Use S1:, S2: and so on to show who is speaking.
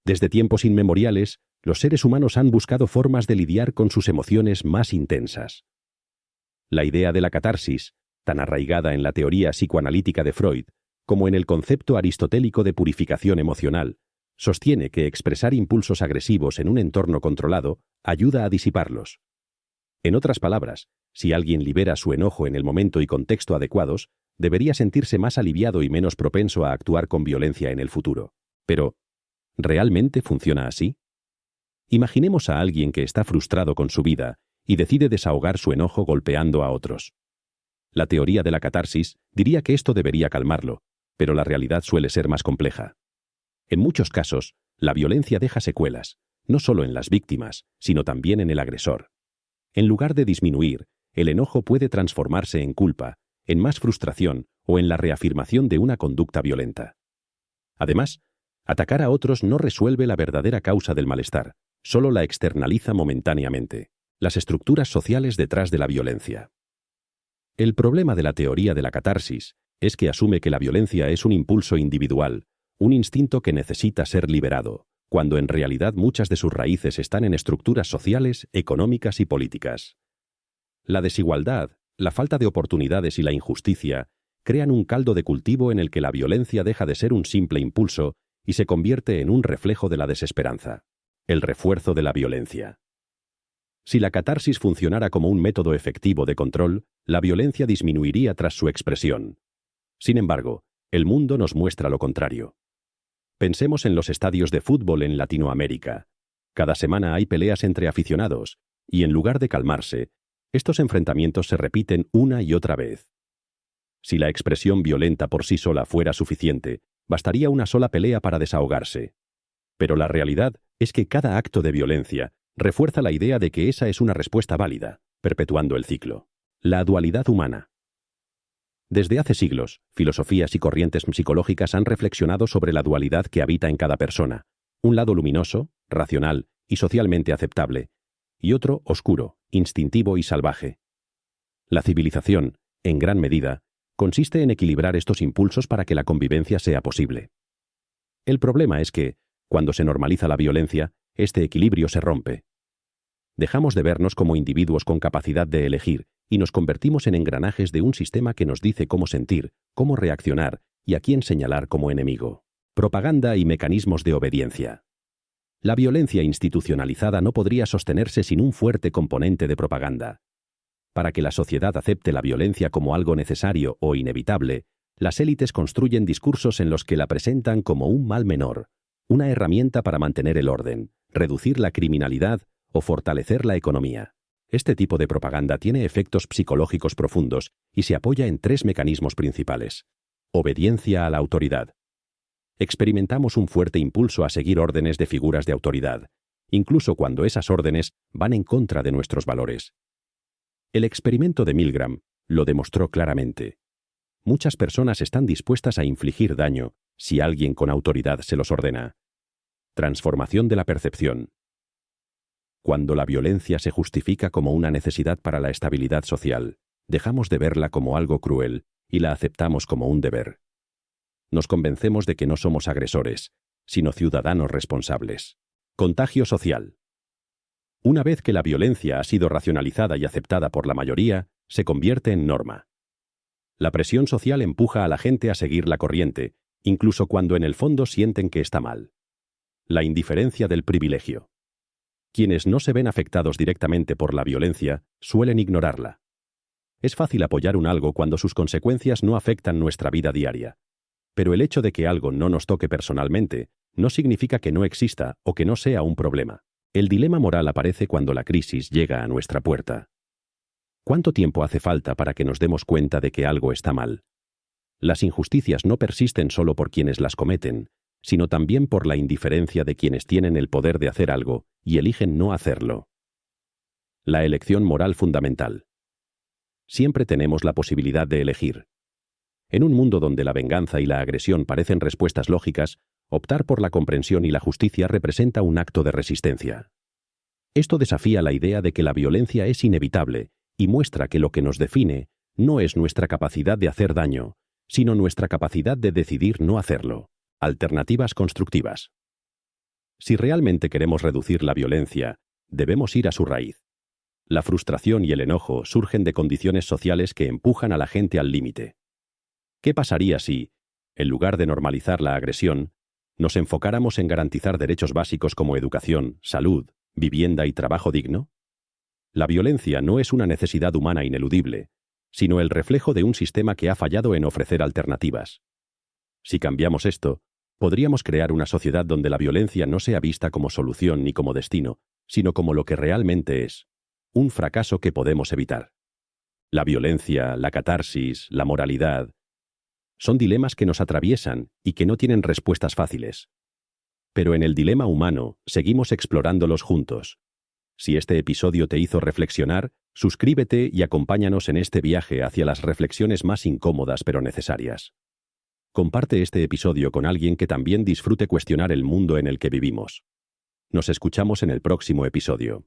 S1: Desde tiempos inmemoriales, los seres humanos han buscado formas de lidiar con sus emociones más intensas. La idea de la catarsis, tan arraigada en la teoría psicoanalítica de Freud como en el concepto aristotélico de purificación emocional, sostiene que expresar impulsos agresivos en un entorno controlado ayuda a disiparlos. En otras palabras, si alguien libera su enojo en el momento y contexto adecuados, debería sentirse más aliviado y menos propenso a actuar con violencia en el futuro. Pero, ¿realmente funciona así? Imaginemos a alguien que está frustrado con su vida y decide desahogar su enojo golpeando a otros. La teoría de la catarsis diría que esto debería calmarlo, pero la realidad suele ser más compleja. En muchos casos, la violencia deja secuelas, no solo en las víctimas, sino también en el agresor. En lugar de disminuir, el enojo puede transformarse en culpa, en más frustración o en la reafirmación de una conducta violenta. Además, atacar a otros no resuelve la verdadera causa del malestar, solo la externaliza momentáneamente. Las estructuras sociales detrás de la violencia. El problema de la teoría de la catarsis es que asume que la violencia es un impulso individual, un instinto que necesita ser liberado, cuando en realidad muchas de sus raíces están en estructuras sociales, económicas y políticas. La desigualdad, la falta de oportunidades y la injusticia crean un caldo de cultivo en el que la violencia deja de ser un simple impulso y se convierte en un reflejo de la desesperanza, el refuerzo de la violencia. Si la catarsis funcionara como un método efectivo de control, la violencia disminuiría tras su expresión. Sin embargo, el mundo nos muestra lo contrario. Pensemos en los estadios de fútbol en Latinoamérica. Cada semana hay peleas entre aficionados, y en lugar de calmarse, estos enfrentamientos se repiten una y otra vez. Si la expresión violenta por sí sola fuera suficiente, bastaría una sola pelea para desahogarse. Pero la realidad es que cada acto de violencia refuerza la idea de que esa es una respuesta válida, perpetuando el ciclo. La dualidad humana. Desde hace siglos, filosofías y corrientes psicológicas han reflexionado sobre la dualidad que habita en cada persona, un lado luminoso, racional y socialmente aceptable, y otro oscuro, instintivo y salvaje. La civilización, en gran medida, consiste en equilibrar estos impulsos para que la convivencia sea posible. El problema es que, cuando se normaliza la violencia, este equilibrio se rompe. Dejamos de vernos como individuos con capacidad de elegir y nos convertimos en engranajes de un sistema que nos dice cómo sentir, cómo reaccionar y a quién señalar como enemigo. Propaganda y mecanismos de obediencia. La violencia institucionalizada no podría sostenerse sin un fuerte componente de propaganda. Para que la sociedad acepte la violencia como algo necesario o inevitable, las élites construyen discursos en los que la presentan como un mal menor, una herramienta para mantener el orden, reducir la criminalidad o fortalecer la economía. Este tipo de propaganda tiene efectos psicológicos profundos y se apoya en tres mecanismos principales. Obediencia a la autoridad. Experimentamos un fuerte impulso a seguir órdenes de figuras de autoridad, incluso cuando esas órdenes van en contra de nuestros valores. El experimento de Milgram lo demostró claramente. Muchas personas están dispuestas a infligir daño si alguien con autoridad se los ordena. Transformación de la percepción. Cuando la violencia se justifica como una necesidad para la estabilidad social, dejamos de verla como algo cruel y la aceptamos como un deber. Nos convencemos de que no somos agresores, sino ciudadanos responsables. Contagio social. Una vez que la violencia ha sido racionalizada y aceptada por la mayoría, se convierte en norma. La presión social empuja a la gente a seguir la corriente, incluso cuando en el fondo sienten que está mal. La indiferencia del privilegio. Quienes no se ven afectados directamente por la violencia suelen ignorarla. Es fácil apoyar un algo cuando sus consecuencias no afectan nuestra vida diaria. Pero el hecho de que algo no nos toque personalmente no significa que no exista o que no sea un problema. El dilema moral aparece cuando la crisis llega a nuestra puerta. ¿Cuánto tiempo hace falta para que nos demos cuenta de que algo está mal? Las injusticias no persisten solo por quienes las cometen, sino también por la indiferencia de quienes tienen el poder de hacer algo y eligen no hacerlo. La elección moral fundamental. Siempre tenemos la posibilidad de elegir. En un mundo donde la venganza y la agresión parecen respuestas lógicas, optar por la comprensión y la justicia representa un acto de resistencia. Esto desafía la idea de que la violencia es inevitable y muestra que lo que nos define no es nuestra capacidad de hacer daño, sino nuestra capacidad de decidir no hacerlo. Alternativas constructivas. Si realmente queremos reducir la violencia, debemos ir a su raíz. La frustración y el enojo surgen de condiciones sociales que empujan a la gente al límite. ¿Qué pasaría si, en lugar de normalizar la agresión, nos enfocáramos en garantizar derechos básicos como educación, salud, vivienda y trabajo digno? La violencia no es una necesidad humana ineludible, sino el reflejo de un sistema que ha fallado en ofrecer alternativas. Si cambiamos esto, podríamos crear una sociedad donde la violencia no sea vista como solución ni como destino, sino como lo que realmente es, un fracaso que podemos evitar. La violencia, la catarsis, la moralidad, son dilemas que nos atraviesan y que no tienen respuestas fáciles. Pero en el dilema humano seguimos explorándolos juntos. Si este episodio te hizo reflexionar, suscríbete y acompáñanos en este viaje hacia las reflexiones más incómodas pero necesarias. Comparte este episodio con alguien que también disfrute cuestionar el mundo en el que vivimos. Nos escuchamos en el próximo episodio.